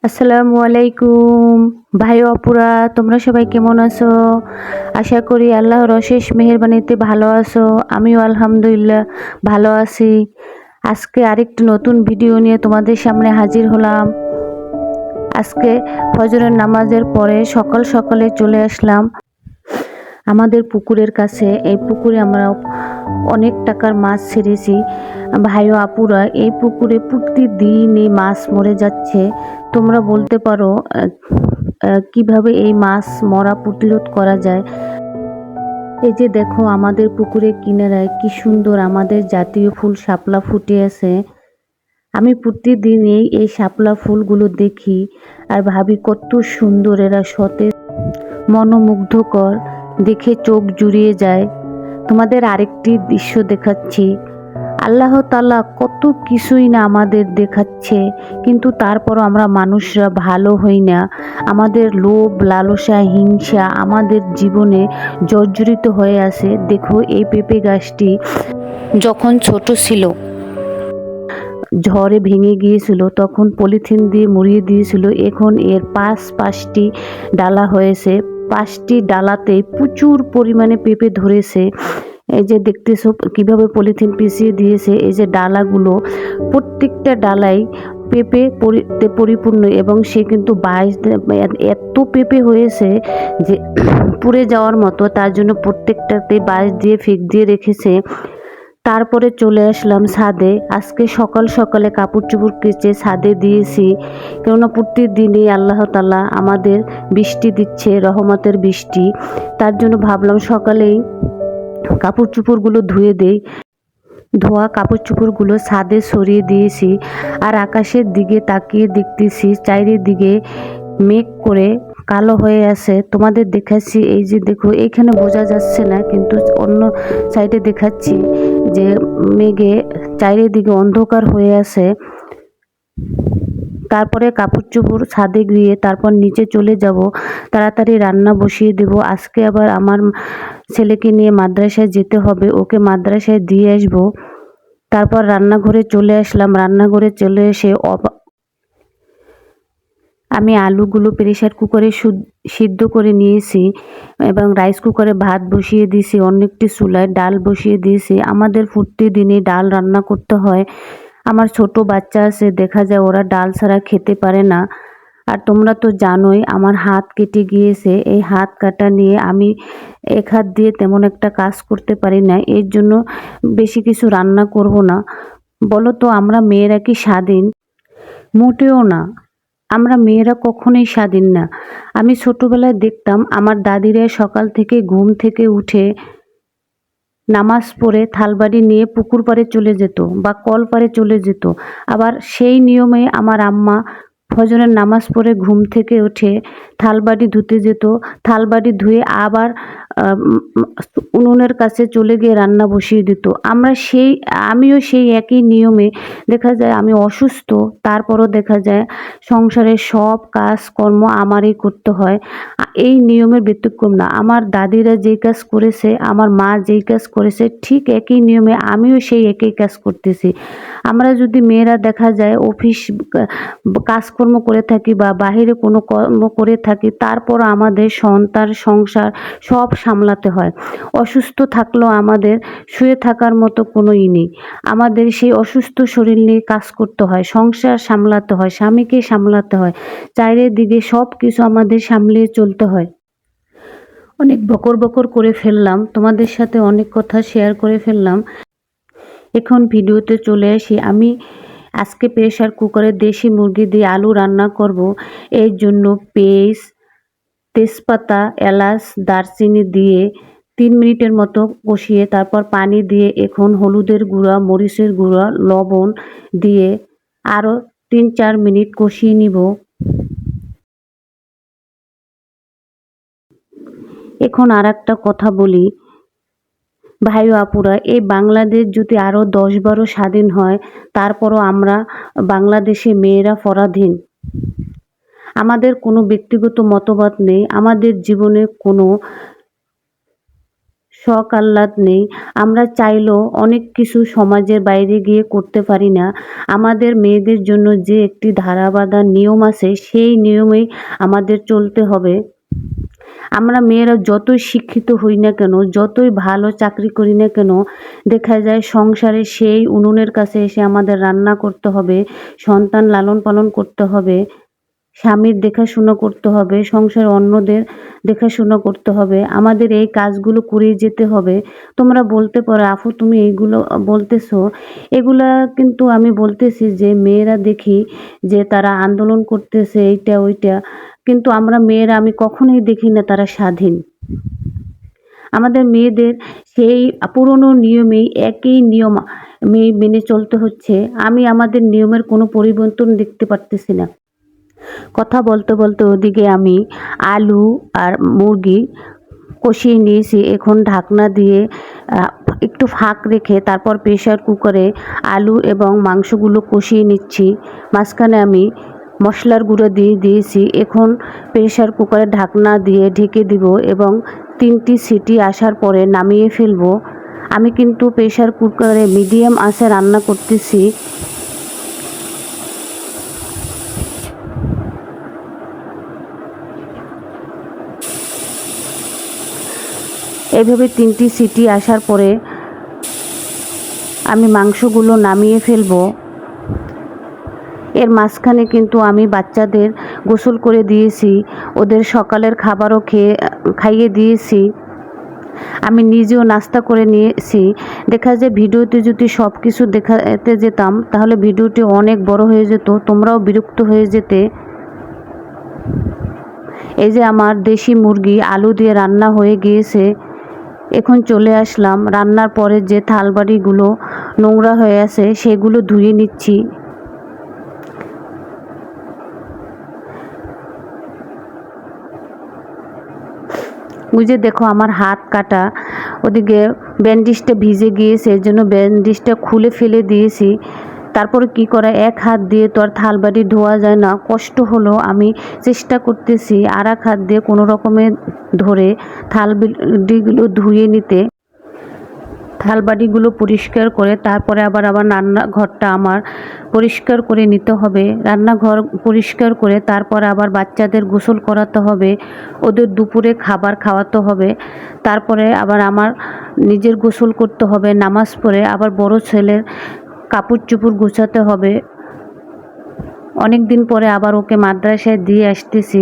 আসসালামু আলাইকুম ভাই ও আপুরা, তোমরা সবাই কেমন আছো? আশা করি আল্লাহর অশেষ মেহেরবানিতে ভালো আছো। আমিও আলহামদুলিল্লাহ ভালো আছি। আজকে আরেকটি নতুন ভিডিও নিয়ে তোমাদের সামনে হাজির হলাম। আজকে ফজরের নামাজের পরে সকাল সকালে চলে আসলাম আমাদের পুকুরের কাছে। এই পুকুরে আমরা অনেক টাকার মাছ ছেড়েছি। ভাই ও আপুরা, এই পুকুরে প্রতিদিনই মাছ মরে যাচ্ছে। তোমরা বলতে পারো কিভাবে এই মাছ মরা প্রতিরোধ করা যায়। এই যে দেখো, আমাদের পুকুরের কিনারায় কি সুন্দর আমাদের জাতীয় ফুল শাপলা ফুটে আছে। আমি প্রতিদিনই এই শাপলা ফুলগুলো দেখি আর ভাবি কত সুন্দর, এরা সতেজ, মনোমুগ্ধকর, দেখে চোখ জুড়িয়ে যায়। তোমাদের আরেকটি দৃশ্য দেখাচ্ছি। আল্লাহ তাআলা কত কিছুই না আমাদের দেখাচ্ছে, কিন্তু তারপরও আমরা মানুষরা ভালো হই না। আমাদের লোভ, লালসা, হিংসা আমাদের জীবনে জর্জরিত হয়ে আছে। দেখো, এই পেঁপে গাছটি যখন ছোট ছিল, ঝড়ে ভেঙে গিয়েছিল, তখন পলিথিন দিয়ে মুড়িয়ে দিয়েছিল। এখন এর পাঁচটি ডালা হয়েছে। 5টি ডালাতেই প্রচুর পরিমাণে পেঁপে ধরেছে। এই যে দেখতেছো কিভাবে পলিথিন পিছিয়ে দিয়েছে। এই যে ডালাগুলো, প্রত্যেকটা ডালাই পেঁপে পরিপূর্ণ, এবং সে কিন্তু এত পেঁপে হয়েছে যে পুড়ে যাওয়ার মতো। তার জন্য প্রত্যেকটাতে বাঁশ দিয়ে ফিক দিয়ে রেখেছে। তারপরে চলে আসলাম ছাদে। আজকে সকাল সকালে কাপড় চোপড় কেচে ছাদে দিয়েছি, কেননা প্রতিদিনই আল্লাহ তাআলা আমাদের বৃষ্টি দিচ্ছে, রহমতের বৃষ্টি। তার জন্য ভাবলাম সকালেই কাপড় চোপড়গুলো ধুয়ে দেই। ধোয়া কাপড় চোপড়গুলো ছাদে সরিয়ে দিয়েছি, আর আকাশের দিকে তাকিয়ে দেখতেছি চারিদিকে মেঘ করে কালো হয়ে আছে। তোমাদের দেখাচ্ছি, এই যে দেখো, এখানে বোঝা যাচ্ছে না, কিন্তু অন্য সাইডে দেখাচ্ছি যে মেঘে চারিদিকে অন্ধকার হয়ে আছে। তারপরে কাপড় চোপড় ছাদে গিয়ে তারপর নিচে চলে যাব, তাড়াতাড়ি রান্না বসিয়ে দেব। আজকে আবার আমার ছেলেকে নিয়ে মাদ্রাসায় যেতে হবে, ওকে মাদ্রাসায় দিয়ে আসবো। তারপর রান্নাঘরে চলে আসলাম। রান্নাঘরে চলে এসে আমি আলুগুলো প্রেসার কুকারে সিদ্ধ করে নিয়েছি, এবং রাইস কুকারে ভাত বসিয়ে দিয়েছি। অন্য একটি চুলায় ডাল বসিয়ে দিয়েছি। আমাদের প্রতিদিনই ডাল রান্না করতে হয়। আমার ছোট বাচ্চা আছে, দেখা যায় ওরা ডাল ছাড়া খেতে পারে না। আর তোমরা তো জানোই আমার হাত কেটে গিয়েছে। এই হাত কাটা নিয়ে আমি এক হাত দিয়ে তেমন একটা কাজ করতে পারি না। এর জন্য বেশি কিছু রান্না করব না। বলো তো, আমরা মেয়েরা কি স্বাধীন? মোটেও না। আমরা মেয়েরা কখনোই স্বাধীন না। আমি ছোটবেলায় দেখতাম আমার দাদিরা সকাল থেকে ঘুম থেকে উঠে নামাজ পড়ে থালবাড়ি নিয়ে পুকুর পাড়ে চলে যেত বা কল পাড়ে চলে যেত। আবার সেই নিয়মে আমার আম্মা ফজরের নামাজ পড়ে ঘুম থেকে উঠে থালবাড়ি ধুতে যেত। থালবাড়ি ধুয়ে আবার উনুনের কাছে চলে গিয়ে রান্না বসিয়ে দিত। আমিও সেই একই নিয়মে, দেখা যায় আমি অসুস্থ, তারপরও দেখা যায় সংসারের সব কাজকর্ম আমারই করতে হয়। এই নিয়মের ব্যতিক্রম না। আমার দাদিরা যেই কাজ করেছে, আমার মা যেই কাজ করেছে, ঠিক একই নিয়মে আমিও সেই একই কাজ করতেছি। আমরা যদি মেয়েরা দেখা যায় অফিস কাজকর্ম করে থাকি বা বাহিরে কোনো কর্ম করে থাকি, তারপর আমাদের সন্তান, সংসার সব সামলাতে হয়। অসুস্থ থাকলেও আমাদের শুয়ে থাকার মতো কোনো নেই। আমাদের সেই অসুস্থ শরীর নিয়ে কাজ করতে হয়, সংসার সামলাতে হয়, স্বামীকে সামলাতে হয়, চারিদিকে সব কিছু আমাদের সামলিয়ে চলতে হয়। অনেক বকর বকর করে ফেললাম, তোমাদের সাথে অনেক কথা শেয়ার করে ফেললাম। এখন ভিডিওতে চলে আসি। আমি আজকে প্রেসার কুকারে দেশি মুরগি দিয়ে আলু রান্না করব। এর জন্য পেঁয়াজ, তেজপাতা, এলাচ, দারচিনি দিয়ে 3 মিনিটের মতো কষিয়ে তারপর পানি দিয়ে, এখন হলুদের গুঁড়া, মরিচের গুঁড়া, লবণ দিয়ে আরও 3-4 মিনিট কষিয়ে নিব। এখন আর একটা কথা বলি, ভাই ও আপুরা, এই বাংলাদেশ যদি আরও 10-12 স্বাধীন হয়, তারপরও আমরা বাংলাদেশে মেয়েরা পরাধীন। আমাদের কোনো ব্যক্তিগত মতবাদ নেই, আমাদের জীবনে কোনো শখ আহ্লাদ নেই। আমরা চাইলেও অনেক কিছু সমাজের বাইরে গিয়ে করতে পারি না। আমাদের মেয়েদের জন্য যে একটি ধারা বাঁধা নিয়ম আছে, সেই নিয়মেই আমাদের চলতে হবে। আমরা মেয়েরা যতই শিক্ষিত হই না কেন, যতই ভালো চাকরি করি না কেন, দেখা যায় সংসারে সেই উনুনের কাছে এসে আমাদের রান্না করতে হবে, সন্তান লালন পালন করতে হবে, স্বামীর দেখাশোনা করতে হবে, সংসারে অন্যদের দেখাশোনা করতে হবে। আমাদের এই কাজগুলো করেই যেতে হবে। তোমরা বলতে পারো, আপু তুমি এইগুলো বলতেছো, এগুলা কিন্তু আমি বলতেছি যে মেয়েরা দেখি যে তারা আন্দোলন করতেছে এইটা ওইটা, কিন্তু আমরা মেয়েরা আমি কখনোই দেখি না তারা স্বাধীন। আমাদের মেয়েদের সেই পুরনো নিয়মেই একই নিয়ম মেনে চলতে হচ্ছে। আমি আমাদের নিয়মের কোনো পরিবর্তন দেখতে পারতেছি না। কথা বলতে বলতে ওদিকে আমি আলু আর মুরগি কষিয়ে নিয়েছি। এখন ঢাকনা দিয়ে একটু ফাঁক রেখে তারপর প্রেসার কুকারে আলু এবং মাংসগুলো কষিয়ে নিচ্ছি। মাঝখানে আমি মশলার গুঁড়ো দিয়ে দিয়েছি। এখন প্রেসার কুকারে ঢাকনা দিয়ে ঢেকে দিব এবং 3টি সিটি আসার পরে নামিয়ে ফেলবো। আমি কিন্তু প্রেসার কুকারে মিডিয়াম আঁচে রান্না করতেছি। এইভাবে 3টি সিটি আসার পরে আমি মাংসগুলো নামিয়ে ফেলবো। এর মাঝখানে কিন্তু আমি বাচ্চাদের গোসল করে দিয়েছি, ওদের সকালের খাবারও খাইয়ে দিয়েছি। আমি নিজেও নাস্তা করে নিয়েছি। দেখা যায় ভিডিওতে যদি সব কিছু দেখাতে যেতাম তাহলে ভিডিওটি অনেক বড় হয়ে যেত, তোমরাও বিরক্ত হয়ে যেতে। এই যে আমার দেশি মুরগি আলু দিয়ে রান্না হয়ে গিয়েছে। এখন চলে আসলাম রান্নার পরে যে থালবাড়িগুলো নোংরা হয়ে আছে সেগুলো ধুয়ে নিচ্ছি। ওই যে দেখো আমার হাত কাটা, ওদিকে ব্যান্ডেজটা ভিজে গিয়েছে, এর জন্য ব্যান্ডেজটা খুলে ফেলে দিয়েছি। তারপরে কি করা, এক হাত দিয়ে তো আর থালবাড়ি ধোয়া যায় না, কষ্ট হলো আমি চেষ্টা করতেছি আর এক হাত দিয়ে কোনো রকমে ধরে থালবাড়িগুলো ধুয়ে নিতে। থালবাড়িগুলো পরিষ্কার করে তারপরে আবার রান্নাঘরটা আমার পরিষ্কার করে নিতে হবে। রান্নাঘর পরিষ্কার করে তারপর আবার বাচ্চাদের গোসল করাতে হবে, ওদের দুপুরে খাবার খাওয়াতে হবে। তারপরে আবার আমার নিজের গোসল করতে হবে, নামাজ পড়ে আবার বড় ছেলের কাপড় চোপড় গোছাতে হবে। অনেক দিন পরে আবার ওকে মাদ্রাসায় দিয়ে আসতেছি।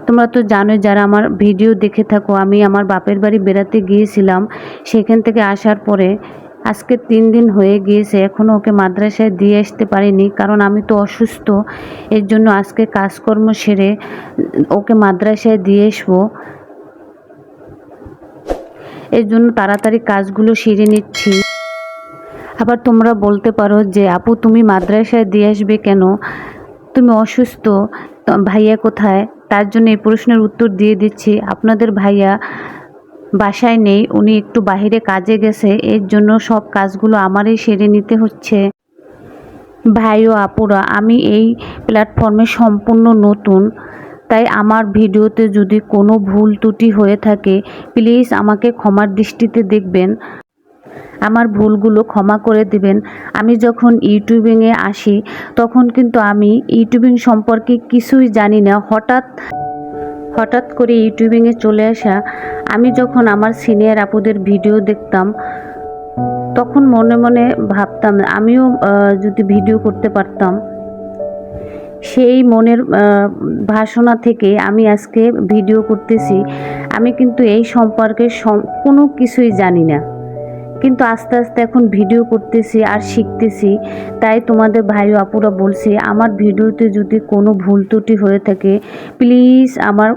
তোমরা তো জানোই, যারা আমার ভিডিও দেখে থাকো, আমি আমার বাপের বাড়ি বেড়াতে গিয়েছিলাম। সেখান থেকে আসার পরে আজকে 3 দিন হয়ে গিয়েছে, এখনও ওকে মাদ্রাসায় দিয়ে আসতে পারিনি, কারণ আমি তো অসুস্থ। এর জন্য আজকে কাজকর্ম সেরে ওকে মাদ্রাসায় দিয়ে আসবো। এর জন্য তাড়াতাড়ি কাজগুলো সেরে নিচ্ছি। আবার তোমরা বলতে পারো যে আপু তুমি মাদ্রাসায় দিয়ে আসবে কেন, তুমি অসুস্থ, ভাইয়া কোথায়? তার জন্য এই প্রশ্নের উত্তর দিয়ে দিচ্ছি। আপনাদের ভাইয়া বাসায় নেই, উনি একটু বাইরে কাজে গেছে, এর জন্য সব কাজগুলো আমারই সেরে নিতে হচ্ছে। ভাই ও আপুরা, আমি এই প্ল্যাটফর্মে সম্পূর্ণ নতুন, তাই আমার ভিডিওতে যদি কোনো ভুল ত্রুটি হয়ে থাকে প্লিজ আমাকে ক্ষমার দৃষ্টিতে দেখবেন, আমার ভুলগুলো ক্ষমা করে দিবেন। আমি যখন ইউটিউবিংয়ে আসি তখন কিন্তু আমি ইউটিউবিং সম্পর্কে কিছুই জানি না। হঠাৎ করে ইউটিউবিংয়ে চলে আসা। আমি যখন আমার সিনিয়র আপুদের ভিডিও দেখতাম তখন মনে মনে ভাবতাম আমিও যদি ভিডিও করতে পারতাম। সেই মনের ভাসনা থেকে আমি আজকে ভিডিও করতেছি। আমি কিন্তু এই সম্পর্কে কোনো কিছুই জানি না, কিন্তু আস্তে আস্তে এখন ভিডিও করতেছি আর শিখতেছি। তাই তোমাদের ভাই ও আপুরা বলছি, আমার ভিডিওতে যদি কোনো ভুল ত্রুটি হয়ে থাকে প্লিজ আমার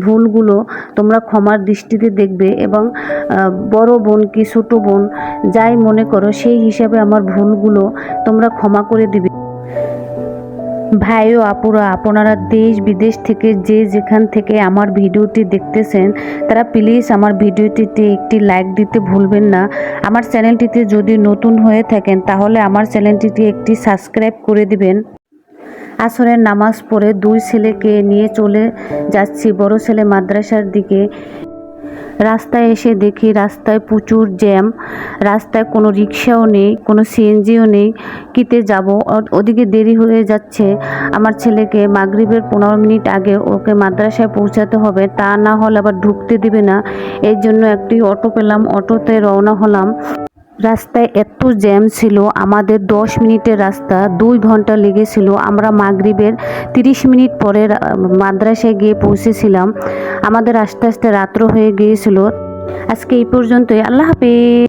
ভুলগুলো তোমরা ক্ষমার দৃষ্টিতে দেখবে এবং বড় বোন কি ছোটো বোন যাই মনে করো সেই হিসাবে আমার ভুলগুলো তোমরা ক্ষমা করে দিবে। ভাই ও আপুরা, আপনারা দেশ বিদেশ থেকে যে যেখান থেকে আমার ভিডিওটি দেখতেছেন তারা প্লিজ আমার ভিডিওটিতে একটি লাইক দিতে ভুলবেন না। আমার চ্যানেলটিতে যদি নতুন হয়ে থাকেন তাহলে আমার চ্যানেলটিতে একটি সাবস্ক্রাইব করে দিবেন। আসরের নামাজ পড়ে 2 ছেলেকে নিয়ে চলে যাচ্ছি বড় ছেলে মাদ্রাসার দিকে। রাস্তায় এসে দেখি রাস্তায় প্রচুর জ্যাম, রাস্তায় কোনো রিক্সাও নেই, কোনো সিএনজিও নেই। কিতে যাব, ওদিকে দেরি হয়ে যাচ্ছে। আমার ছেলেকে মাগরিবের 15 মিনিট আগে ওকে মাদ্রাসায় পৌঁছাতে হবে, তা না হলে আবার ঢুকতে দিবে না। এই জন্য একটি অটো পেলাম, অটোতে রওনা হলাম। রাস্তায় এত জ্যাম ছিল, আমাদের 10 মিনিটের রাস্তা 2 ঘন্টা লেগেছিল। আমরা মাগরিবের 30 মিনিট পরে মাদ্রাসায় গিয়ে পৌঁছেছিলাম। আমাদের আস্তে আস্তে রাত্র হয়ে গিয়েছিল। আজকে এই পর্যন্তই। আল্লাহ হাফেজ।